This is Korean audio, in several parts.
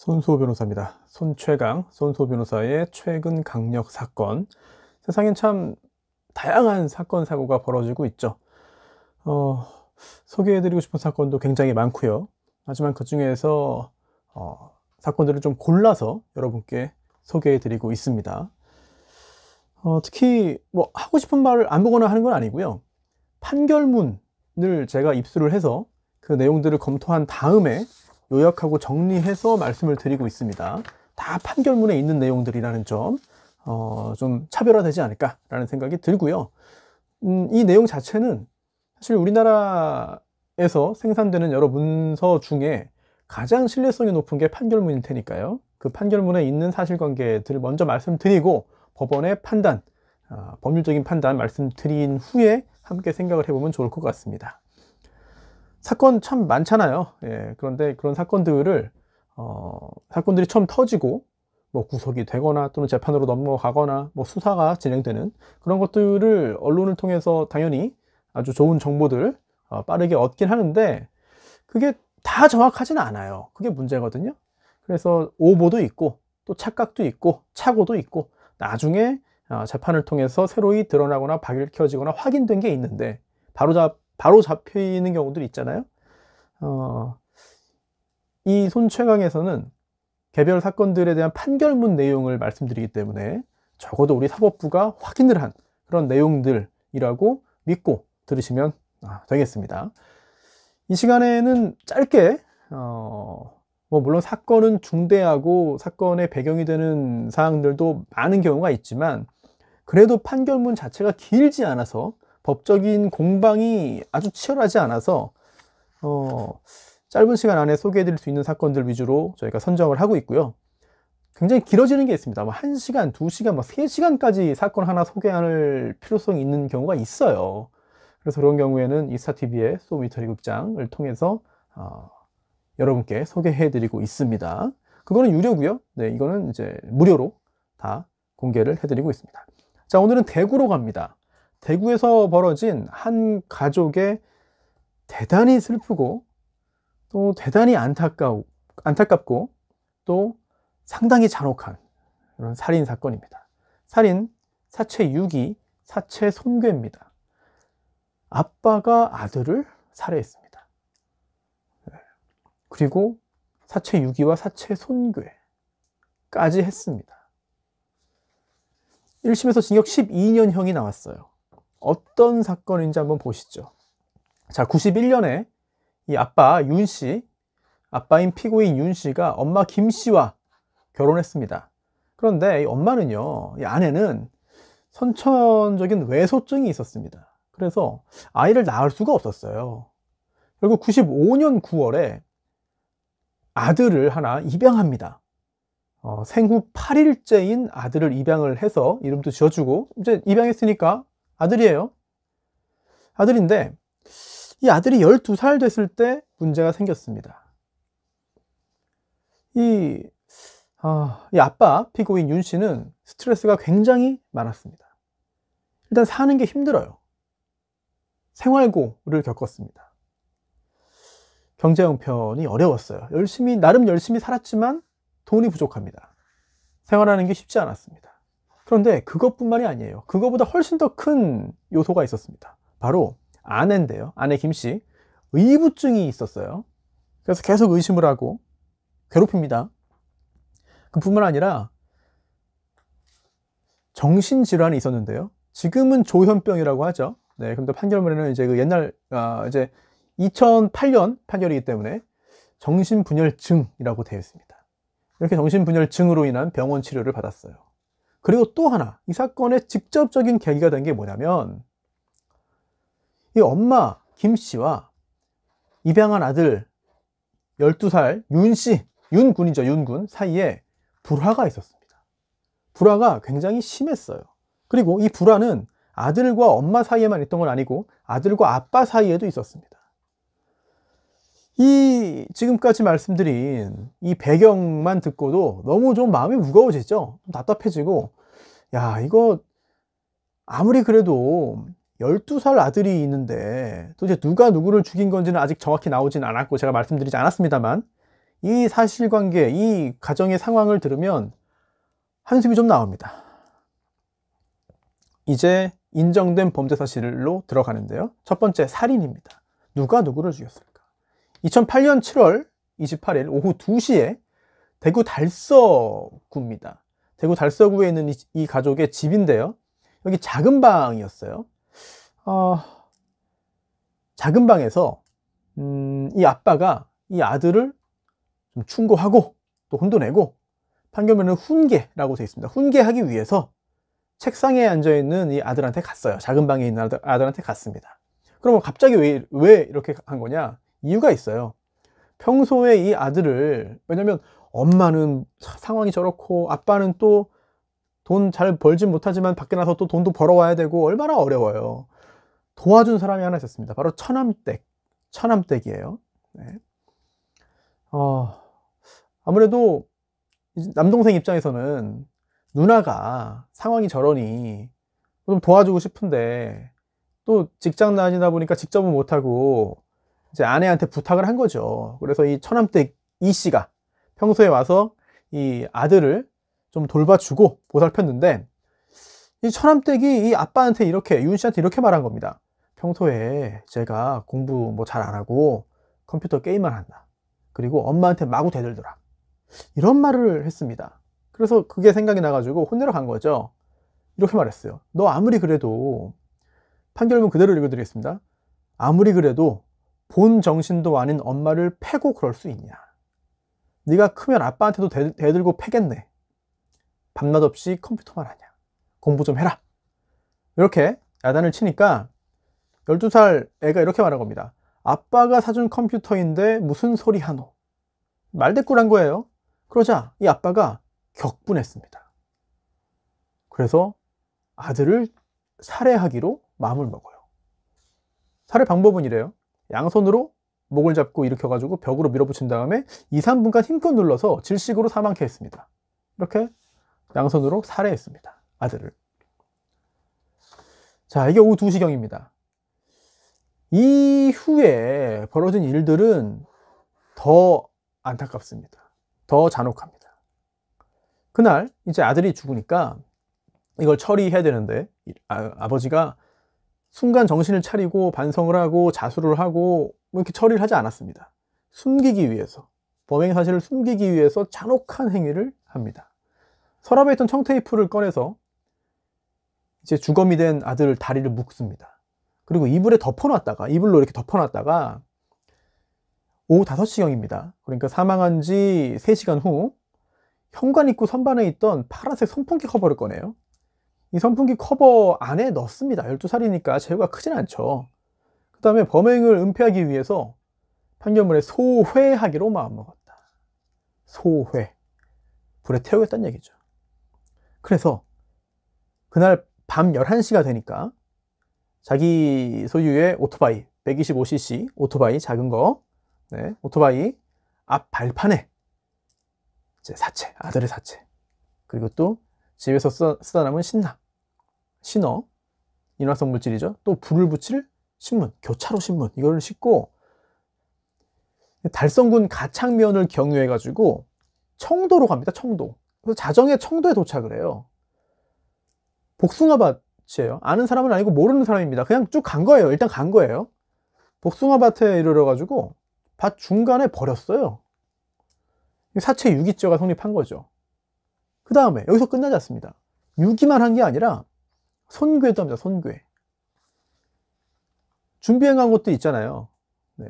손수호 변호사입니다. 손최강, 손수호 변호사의 최근 강력 사건. 세상엔 참 다양한 사건, 사고가 벌어지고 있죠. 소개해드리고 싶은 사건도 굉장히 많고요. 하지만 그 중에서 사건들을 좀 골라서 여러분께 소개해드리고 있습니다. 특히 뭐 하고 싶은 말을 아무거나 하는 건 아니고요. 판결문을 제가 입수를 해서 그 내용들을 검토한 다음에 요약하고 정리해서 말씀을 드리고 있습니다. 다 판결문에 있는 내용들이라는 점, 좀 차별화되지 않을까라는 생각이 들고요. 이 내용 자체는 사실 우리나라에서 생산되는 여러 문서 중에 가장 신뢰성이 높은 게 판결문일 테니까요. 그 판결문에 있는 사실관계들을 먼저 말씀드리고 법원의 판단, 법률적인 판단 말씀드린 후에 함께 생각을 해보면 좋을 것 같습니다. 사건 참 많잖아요. 예, 그런데 그런 사건들이 처음 터지고 뭐 구속이 되거나 또는 재판으로 넘어가거나 뭐 수사가 진행되는 그런 것들을 언론을 통해서 당연히 아주 좋은 정보들 빠르게 얻긴 하는데 그게 다 정확하지는 않아요. 그게 문제거든요. 그래서 오보도 있고 또 착각도 있고 착오도 있고 나중에 재판을 통해서 새로이 드러나거나 밝혀지거나 확인된 게 있는데 바로 잡히는 경우들이 있잖아요. 이 손최강에서는 개별 사건들에 대한 판결문 내용을 말씀드리기 때문에 적어도 우리 사법부가 확인을 한 그런 내용들이라고 믿고 들으시면 되겠습니다. 이 시간에는 짧게 물론 사건은 중대하고 사건의 배경이 되는 사항들도 많은 경우가 있지만 그래도 판결문 자체가 길지 않아서 법적인 공방이 아주 치열하지 않아서 짧은 시간 안에 소개해 드릴 수 있는 사건들 위주로 저희가 선정을 하고 있고요. 굉장히 길어지는 게 있습니다. 1시간, 2시간, 3시간까지 사건 하나 소개할 필요성이 있는 경우가 있어요. 그래서 그런 경우에는 이스타TV의 소미터리 극장을 통해서 여러분께 소개해 드리고 있습니다. 그거는 유료고요. 네, 이거는 이제 무료로 다 공개를 해 드리고 있습니다. 자, 오늘은 대구로 갑니다. 대구에서 벌어진 한 가족의 대단히 슬프고 또 대단히 안타깝고 또 상당히 잔혹한 그런 살인 사건입니다. 사체 유기, 사체 손괴입니다. 아빠가 아들을 살해했습니다. 그리고 사체 유기와 사체 손괴까지 했습니다. 1심에서 징역 12년형이 나왔어요. 어떤 사건인지 한번 보시죠. 자, 91년에 이 아빠 윤 씨, 아빠인 피고인 윤 씨가 엄마 김 씨와 결혼했습니다. 그런데 이 엄마는요, 이 아내는 선천적인 외소증이 있었습니다. 그래서 아이를 낳을 수가 없었어요. 결국 95년 9월에 아들을 하나 입양합니다. 생후 8일째인 아들을 입양을 해서 이름도 지어주고 이제 입양했으니까 아들이에요. 아들인데 이 아들이 12살 됐을 때 문제가 생겼습니다. 이 아빠 피고인 윤 씨는 스트레스가 굉장히 많았습니다. 일단 사는 게 힘들어요. 생활고를 겪었습니다. 경제 형편이 어려웠어요. 나름 열심히 살았지만 돈이 부족합니다. 생활하는 게 쉽지 않았습니다. 그런데 그것뿐만이 아니에요. 그거보다 훨씬 더 큰 요소가 있었습니다. 바로 아내인데요. 아내 김 씨, 의부증이 있었어요. 그래서 계속 의심을 하고 괴롭힙니다. 그뿐만 아니라 정신질환이 있었는데요. 지금은 조현병이라고 하죠. 네, 근데 판결문에는 이제 그 옛날 이제 2008년 판결이기 때문에 정신분열증이라고 되어 있습니다. 이렇게 정신분열증으로 인한 병원 치료를 받았어요. 그리고 또 하나, 이 사건의 직접적인 계기가 된 게 뭐냐면 이 엄마 김 씨와 입양한 아들 12살 윤 씨, 윤군이죠. 윤군 사이에 불화가 있었습니다. 불화가 굉장히 심했어요. 그리고 이 불화는 아들과 엄마 사이에만 있던 건 아니고 아들과 아빠 사이에도 있었습니다. 이 지금까지 말씀드린 이 배경만 듣고도 너무 좀 마음이 무거워지죠. 좀 답답해지고, 야, 이거 아무리 그래도 12살 아들이 있는데 도대체 누가 누구를 죽인 건지는 아직 정확히 나오진 않았고 제가 말씀드리지 않았습니다만 이 사실관계, 이 가정의 상황을 들으면 한숨이 좀 나옵니다. 이제 인정된 범죄 사실로 들어가는데요. 첫 번째, 살인입니다. 누가 누구를 죽였을까? 2008년 7월 28일 오후 2시에 대구 달서구입니다. 대구 달서구에 있는 이 가족의 집인데요. 여기 작은 방이었어요. 작은 방에서 이 아빠가 이 아들을 좀 충고하고 또 혼도 내고, 판결문은 훈계라고 되어 있습니다. 훈계하기 위해서 책상에 앉아있는 이 아들한테 갔어요. 작은 방에 있는 아들한테 갔습니다. 그러면 갑자기 왜 이렇게 한 거냐? 이유가 있어요. 평소에 이 아들을, 왜냐면 엄마는 상황이 저렇고 아빠는 또 돈 잘 벌진 못하지만 밖에 나서 또 돈도 벌어와야 되고 얼마나 어려워요. 도와준 사람이 하나 있었습니다. 바로 처남댁이에요. 네. 아무래도 남동생 입장에서는 누나가 상황이 저러니 좀 도와주고 싶은데, 또 직장 다니다 보니까 직접은 못하고 이제 아내한테 부탁을 한 거죠. 그래서 이 처남댁 이 씨가 평소에 와서 이 아들을 좀 돌봐주고 보살폈는데, 이 처남댁이 이 아빠한테 이렇게, 윤 씨한테 이렇게 말한 겁니다. 평소에 제가 공부 뭐 잘 안 하고 컴퓨터 게임만 한다. 그리고 엄마한테 마구 대들더라. 이런 말을 했습니다. 그래서 그게 생각이 나가지고 혼내러 간 거죠. 이렇게 말했어요. 너 아무리 그래도, 판결문 그대로 읽어드리겠습니다. 아무리 그래도 본 정신도 아닌 엄마를 패고 그럴 수 있냐. 네가 크면 아빠한테도 대들고 패겠네. 밤낮 없이 컴퓨터만 하냐. 공부 좀 해라. 이렇게 야단을 치니까 12살 애가 이렇게 말한 겁니다. 아빠가 사준 컴퓨터인데 무슨 소리 하노. 말대꾸를 한 거예요. 그러자 이 아빠가 격분했습니다. 그래서 아들을 살해하기로 마음을 먹어요. 살해 방법은 이래요. 양손으로 목을 잡고 일으켜가지고 벽으로 밀어붙인 다음에 2, 3분간 힘껏 눌러서 질식으로 사망케 했습니다. 이렇게 양손으로 살해했습니다. 아들을. 자, 이게 오후 2시경입니다. 이후에 벌어진 일들은 더 안타깝습니다. 더 잔혹합니다. 그날 이제 아들이 죽으니까 이걸 처리해야 되는데, 아버지가 순간 정신을 차리고 반성을 하고 자수를 하고 뭐 이렇게 처리를 하지 않았습니다. 숨기기 위해서, 범행 사실을 숨기기 위해서 잔혹한 행위를 합니다. 서랍에 있던 청테이프를 꺼내서 이제 주검이 된 아들 다리를 묶습니다. 그리고 이불로 이렇게 덮어놨다가 오후 5시경입니다. 그러니까 사망한 지 3시간 후 현관 입구 선반에 있던 파란색 선풍기 커버를 꺼내요. 이 선풍기 커버 안에 넣습니다. 12살이니까 재고가 크진 않죠. 그 다음에 범행을 은폐하기 위해서 판결문에 소회하기로 마음먹었다. 소회. 불에 태우겠다는 얘기죠. 그래서 그날 밤 11시가 되니까 자기 소유의 오토바이, 125cc 오토바이, 작은 거, 네, 오토바이 앞 발판에 이제 아들의 사체, 그리고 또 집에서 쓰다 남은 신어, 인화성 물질이죠. 또 불을 붙일 신문, 교차로 신문, 이걸 싣고 달성군 가창면을 경유해가지고 청도로 갑니다. 청도. 그래서 자정에 청도에 도착을 해요. 복숭아밭이에요. 아는 사람은 아니고 모르는 사람입니다. 그냥 쭉 간 거예요. 일단 간 거예요. 복숭아밭에 이르러가지고 밭 중간에 버렸어요. 사체 유기죄가 성립한 거죠. 그 다음에 여기서 끝나지 않습니다. 유기만 한 게 아니라 손괴도 합니다. 손괴. 준비해 간 것도 있잖아요. 네.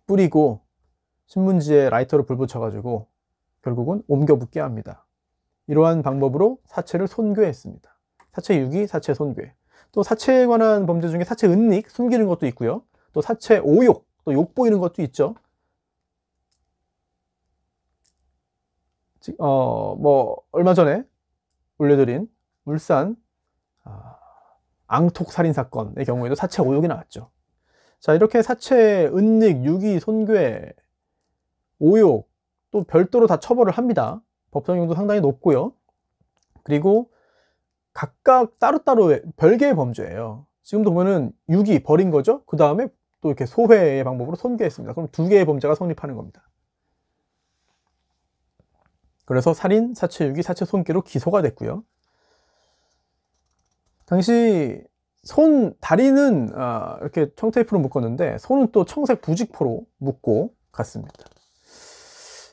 뿌리고 신문지에 라이터로 불 붙여가지고 결국은 옮겨 붙게 합니다. 이러한 방법으로 사체를 손괴했습니다. 사체 유기, 사체 손괴. 또 사체에 관한 범죄 중에 사체 은닉, 숨기는 것도 있고요. 또 사체 오욕, 또 욕 보이는 것도 있죠. 뭐 얼마 전에 올려드린 울산 앙톡 살인 사건의 경우에도 사체 오욕이 나왔죠. 자, 이렇게 사체 은닉, 유기, 손괴, 오욕 또 별도로 다 처벌을 합니다. 법정형도 상당히 높고요. 그리고 각각 따로따로 별개의 범죄예요. 지금도 보면은 유기 버린 거죠. 그 다음에 또 이렇게 소회의 방법으로 손괴했습니다. 그럼 2개의 범죄가 성립하는 겁니다. 그래서 살인, 사체 유기, 사체 손괴로 기소가 됐고요. 당시 다리는 이렇게 청테이프로 묶었는데 손은 또 청색 부직포로 묶고 갔습니다.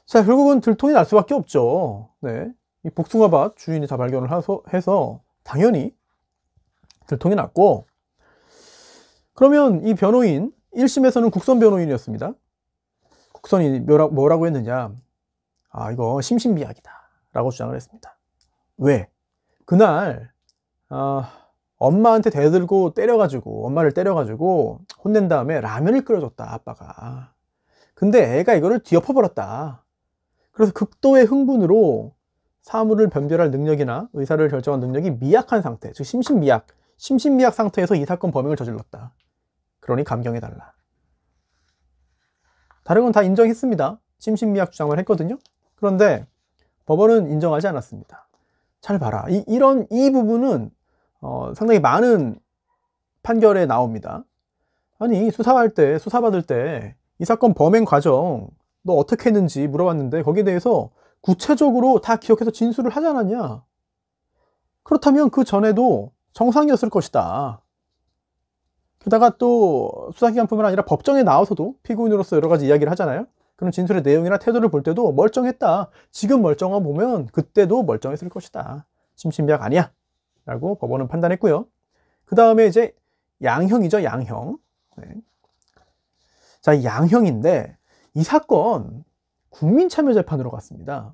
자, 결국은 들통이 날 수밖에 없죠. 네, 이 복숭아밭 주인이 다 발견을 해서 당연히 들통이 났고, 그러면 이 변호인 1심에서는 국선 변호인이었습니다. 국선이 뭐라고 했느냐, 이거 심신미약이다 라고 주장을 했습니다. 왜? 그날 엄마한테 대들고 엄마를 때려가지고 혼낸 다음에 라면을 끓여줬다, 아빠가. 근데 애가 이거를 뒤엎어버렸다. 그래서 극도의 흥분으로 사물을 변별할 능력이나 의사를 결정한 능력이 미약한 상태, 즉 심신미약 상태에서 이 사건 범행을 저질렀다. 그러니 감경해달라. 다른 건 다 인정했습니다. 심신미약 주장을 했거든요. 그런데 법원은 인정하지 않았습니다. 잘 봐라. 이 부분은 상당히 많은 판결에 나옵니다. 아니, 수사받을 때 이 사건 범행 과정 너 어떻게 했는지 물어봤는데 거기에 대해서 구체적으로 다 기억해서 진술을 하지 않았냐? 그렇다면 그 전에도 정상이었을 것이다. 게다가 또 수사기관뿐만 아니라 법정에 나와서도 피고인으로서 여러 가지 이야기를 하잖아요. 그런 진술의 내용이나 태도를 볼 때도 멀쩡했다. 지금 멀쩡한 보면 그때도 멀쩡했을 것이다. 심신미약 아니야 라고 법원은 판단했고요. 그 다음에 이제 양형이죠. 양형. 네. 자, 양형인데 이 사건 국민참여재판으로 갔습니다.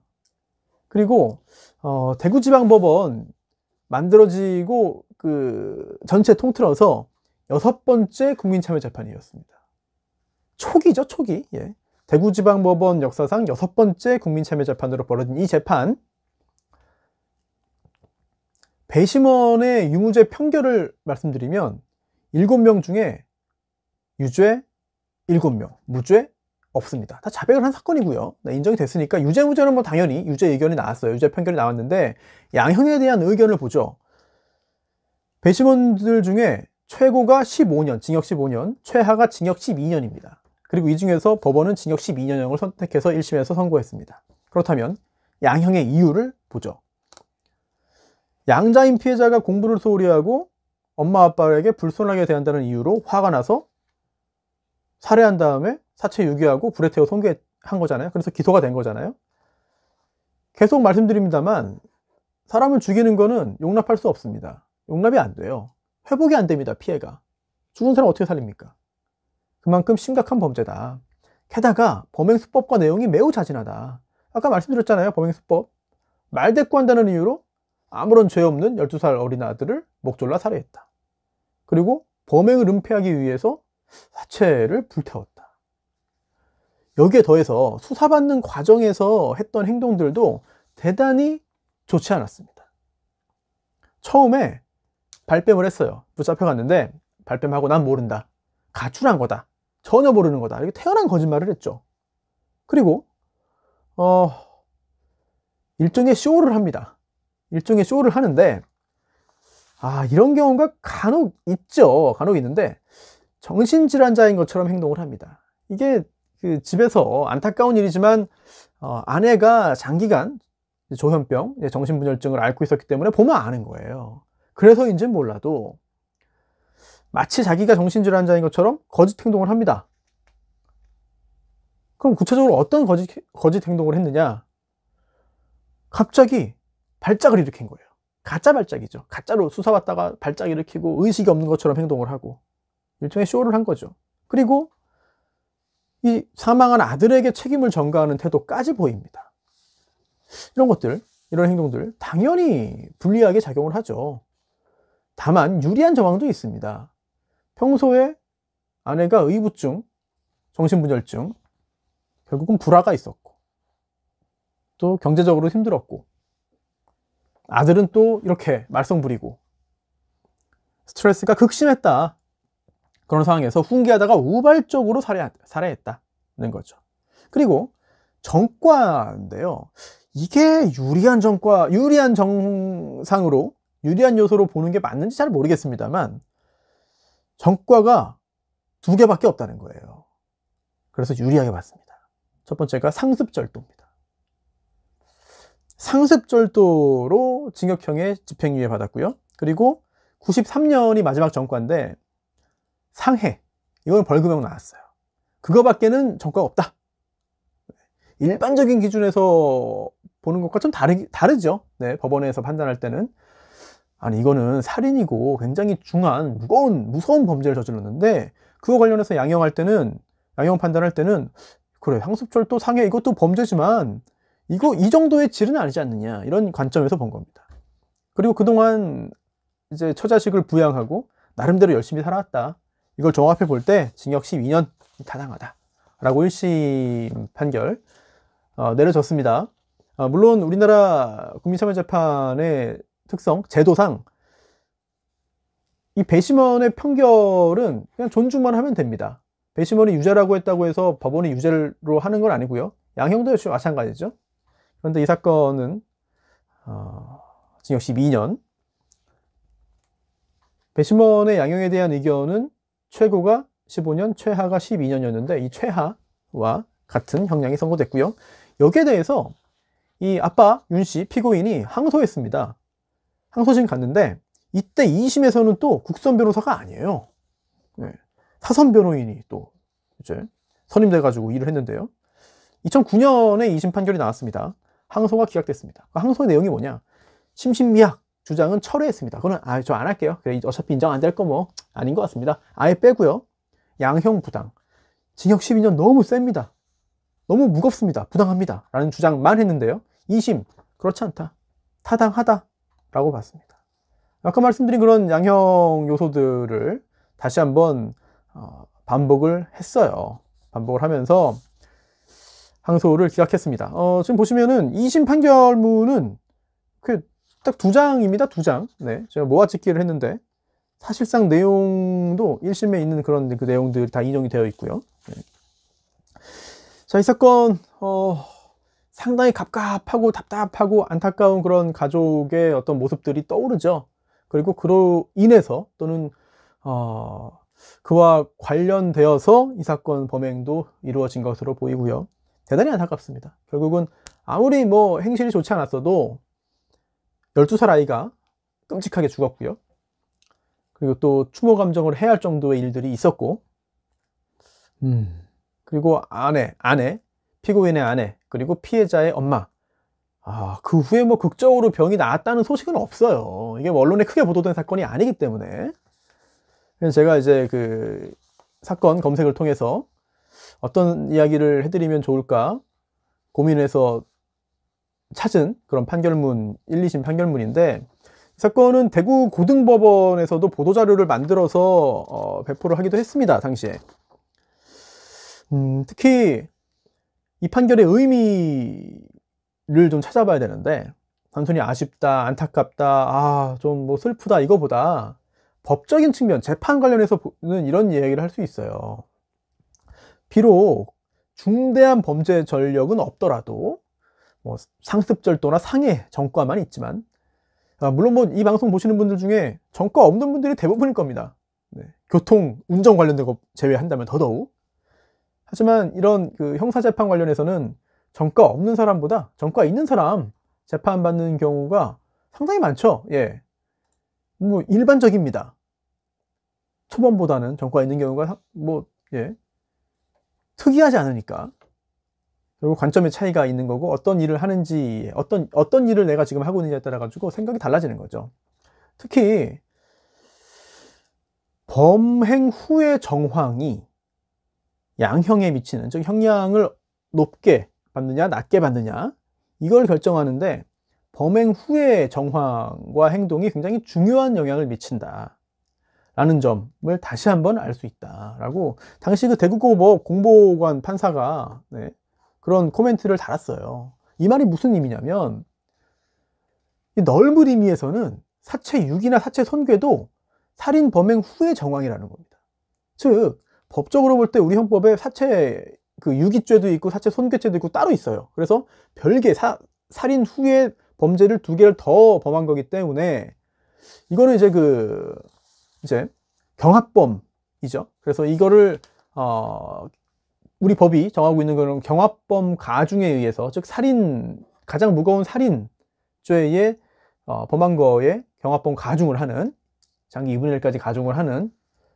그리고 대구지방법원 만들어지고 그 전체 통틀어서 6번째 국민참여재판이었습니다. 초기죠, 초기. 예. 대구지방법원 역사상 6번째 국민참여재판으로 벌어진 이 재판, 배심원의 유무죄 판결을 말씀드리면 7명 중에 유죄 7명, 무죄 없습니다. 다 자백을 한 사건이고요. 네, 인정이 됐으니까 유죄, 무죄는 뭐 당연히 유죄 의견이 나왔어요. 유죄 판결이 나왔는데 양형에 대한 의견을 보죠. 배심원들 중에 최고가 15년, 징역 15년, 최하가 징역 12년입니다. 그리고 이 중에서 법원은 징역 12년형을 선택해서 1심에서 선고했습니다. 그렇다면 양형의 이유를 보죠. 양자인 피해자가 공부를 소홀히 하고 엄마 아빠에게 불손하게 대한다는 이유로 화가 나서 살해한 다음에 사체 유기하고 불에 태워 손괴한 거잖아요. 그래서 기소가 된 거잖아요. 계속 말씀드립니다만 사람을 죽이는 거는 용납할 수 없습니다. 용납이 안 돼요. 회복이 안 됩니다. 피해가. 죽은 사람 어떻게 살립니까? 그만큼 심각한 범죄다. 게다가 범행수법과 내용이 매우 자진하다. 아까 말씀드렸잖아요. 범행수법. 말대꾸한다는 이유로 아무런 죄 없는 12살 어린 아들을 목졸라 살해했다. 그리고 범행을 은폐하기 위해서 사체를 불태웠다. 여기에 더해서 수사받는 과정에서 했던 행동들도 대단히 좋지 않았습니다. 처음에 발뺌을 했어요. 붙잡혀갔는데 발뺌하고 난 모른다. 가출한 거다. 전혀 모르는 거다. 이렇게 태어난 거짓말을 했죠. 그리고 일종의 쇼를 합니다. 일종의 쇼를 하는데 이런 경우가 간혹 있죠. 간혹 있는데 정신질환자인 것처럼 행동을 합니다. 이게 그 집에서 안타까운 일이지만 아내가 장기간 조현병, 정신분열증을 앓고 있었기 때문에 보면 아는 거예요. 그래서인지는 몰라도 마치 자기가 정신질환자인 것처럼 거짓 행동을 합니다. 그럼 구체적으로 어떤 거짓 행동을 했느냐? 갑자기 발작을 일으킨 거예요. 가짜 발작이죠. 가짜로 수사받다가 발작 일으키고 의식이 없는 것처럼 행동을 하고 일종의 쇼를 한 거죠. 그리고 이 사망한 아들에게 책임을 전가하는 태도까지 보입니다. 이런 행동들 당연히 불리하게 작용을 하죠. 다만 유리한 정황도 있습니다. 평소에 아내가 의부증, 정신분열증, 결국은 불화가 있었고 또 경제적으로 힘들었고 아들은 또 이렇게 말썽 부리고 스트레스가 극심했다. 그런 상황에서 훈계하다가 우발적으로 살해했다는 거죠. 그리고 전과인데요. 이게 유리한 정상으로 유리한 요소로 보는 게 맞는지 잘 모르겠습니다만 전과가 2개밖에 없다는 거예요. 그래서 유리하게 봤습니다. 첫 번째가 상습절도입니다. 상습절도로 징역형의 집행유예 받았고요. 그리고 93년이 마지막 전과인데 상해, 이건 벌금형 나왔어요. 그거밖에는 전과가 없다. 일반적인 기준에서 보는 것과 좀 다르죠. 네, 법원에서 판단할 때는. 아니, 이거는 살인이고 굉장히 중한 무서운 범죄를 저질렀는데, 그거 관련해서 양형 판단할 때는 그래, 상습절도 상해 이것도 범죄지만 이 정도의 질은 아니지 않느냐, 이런 관점에서 본 겁니다. 그리고 그동안 이제 처자식을 부양하고 나름대로 열심히 살아왔다, 이걸 종합해 볼 때 징역 12년 타당하다 라고 1심 판결 내려졌습니다. 물론 우리나라 국민참여재판의 특성, 제도상 이 배심원의 판결은 그냥 존중만 하면 됩니다. 배심원이 유죄라고 했다고 해서 법원이 유죄로 하는 건 아니고요. 양형도 역시 마찬가지죠. 그런데 이 사건은 징역 12년, 배심원의 양형에 대한 의견은 최고가 15년, 최하가 12년이었는데 이 최하와 같은 형량이 선고됐고요. 여기에 대해서 이 아빠 윤씨 피고인이 항소했습니다. 항소심 갔는데 이때 2심에서는 또 국선 변호사가 아니에요. 네. 사선 변호인이 또 이제 선임돼 가지고 일을 했는데요. 2009년에 2심 판결이 나왔습니다. 항소가 기각됐습니다. 항소의 내용이 뭐냐? 심신미약 주장은 철회했습니다. 그거는 저 안 할게요. 그래, 어차피 인정 안 될 거 뭐 아닌 것 같습니다. 아예 빼고요. 양형 부당, 징역 12년 너무 셉니다. 너무 무겁습니다. 부당합니다. 라는 주장만 했는데요. 2심 그렇지 않다, 타당하다 라고 봤습니다. 아까 말씀드린 그런 양형 요소들을 다시 한번 반복을 했어요. 반복을 하면서 항소를 기각했습니다. 지금 보시면은 2심 판결문은 딱 2장입니다. 2장. 네, 제가 모아찍기를 했는데 사실상 내용도 1심에 있는 그런 그 내용들이 다 인용이 되어 있고요. 네. 자, 이 사건 상당히 갑갑하고 답답하고 안타까운 그런 가족의 어떤 모습들이 떠오르죠. 그리고 그로 인해서 또는 그와 관련되어서 이 사건 범행도 이루어진 것으로 보이고요. 대단히 안타깝습니다. 결국은 아무리 뭐 행실이 좋지 않았어도 12살 아이가 끔찍하게 죽었고요. 그리고 또 추모 감정을 해야 할 정도의 일들이 있었고, 그리고 아내, 피고인의 아내, 그리고 피해자의 엄마, 그 후에 뭐 극적으로 병이 나았다는 소식은 없어요. 이게 뭐 언론에 크게 보도된 사건이 아니기 때문에. 그래서 제가 이제 그 사건 검색을 통해서 어떤 이야기를 해드리면 좋을까 고민해서 찾은 그런 판결문, 1, 2심 판결문인데, 이 사건은 대구 고등법원에서도 보도자료를 만들어서 배포를 하기도 했습니다, 당시에. 특히 이 판결의 의미를 좀 찾아봐야 되는데, 단순히 아쉽다, 안타깝다, 좀 뭐 슬프다 이거보다 법적인 측면, 재판 관련해서는 이런 이야기를 할 수 있어요. 비록 중대한 범죄 전력은 없더라도 뭐 상습절도나 상해 전과만 있지만, 물론 뭐 이 방송 보시는 분들 중에 전과 없는 분들이 대부분일 겁니다. 네. 교통, 운전 관련된 거 제외한다면 더더욱. 하지만 이런 그 형사재판 관련해서는 전과 없는 사람보다 전과 있는 사람 재판받는 경우가 상당히 많죠. 예. 뭐 일반적입니다. 초범보다는 전과 있는 경우가 특이하지 않으니까. 그리고 관점의 차이가 있는 거고, 어떤 일을 하는지, 어떤 일을 내가 지금 하고 있느냐에 따라 가지고 생각이 달라지는 거죠. 특히 범행 후의 정황이 양형에 미치는, 즉 형량을 높게 받느냐 낮게 받느냐, 이걸 결정하는데 범행 후의 정황과 행동이 굉장히 중요한 영향을 미친다 라는 점을 다시 한번 알 수 있다 라고 당시 그 대구고법 공보관 판사가 그런 코멘트를 달았어요. 이 말이 무슨 의미냐면, 이 넓은 의미에서는 사체 유기나 사체 손괴도 살인 범행 후의 정황이라는 겁니다. 즉 법적으로 볼 때 우리 형법에 사체 그 유기죄도 있고 사체 손괴죄도 있고 따로 있어요. 그래서 별개 살인 후에 범죄를 2개를 더 범한 거기 때문에 이거는 이제 경합범이죠. 그래서 이거를 우리 법이 정하고 있는 그런 경합범 가중에 의해서, 즉 살인 가장 무거운 살인죄의 범한 거에 경합범 가중을 하는, 장기 2분의 1까지 가중을 하는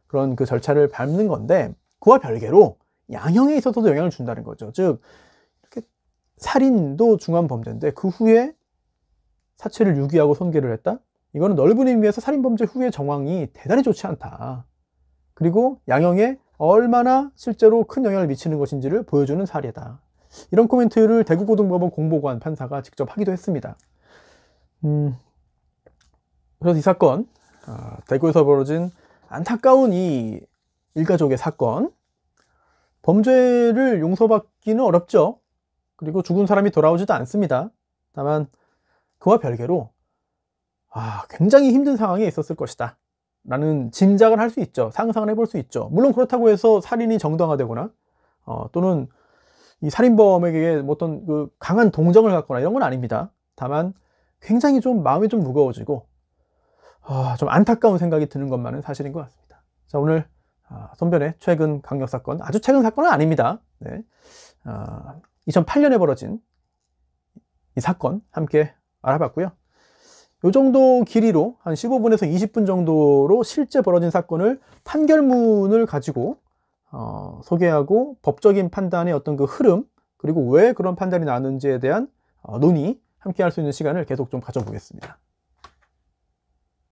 그런 그 절차를 밟는 건데, 그와 별개로 양형에 있어서도 영향을 준다는 거죠. 즉 이렇게 살인도 중한 범죄인데 그 후에 사체를 유기하고 손괴를 했다? 이거는 넓은 의미에서 살인범죄 후의 정황이 대단히 좋지 않다. 그리고 양형에 얼마나 실제로 큰 영향을 미치는 것인지를 보여주는 사례다. 이런 코멘트를 대구고등법원 공보관 판사가 직접 하기도 했습니다. 그래서 이 사건, 대구에서 벌어진 안타까운 이 일가족의 사건, 범죄를 용서받기는 어렵죠. 그리고 죽은 사람이 돌아오지도 않습니다. 다만 그와 별개로 굉장히 힘든 상황에 있었을 것이다 라는 짐작을 할 수 있죠. 상상을 해볼 수 있죠. 물론 그렇다고 해서 살인이 정당화되거나 또는 이 살인범에게 어떤 그 강한 동정을 갖거나 이런 건 아닙니다. 다만 굉장히 좀 마음이 좀 무거워지고 좀 안타까운 생각이 드는 것만은 사실인 것 같습니다. 자, 오늘 손변의 최근 강력 사건, 아주 최근 사건은 아닙니다. 네. 2008년에 벌어진 이 사건 함께 알아봤고요. 이 정도 길이로 한 15분에서 20분 정도로 실제 벌어진 사건을 판결문을 가지고 소개하고 법적인 판단의 어떤 그 흐름, 그리고 왜 그런 판단이 나는지에 대한 논의 함께 할 수 있는 시간을 계속 좀 가져보겠습니다.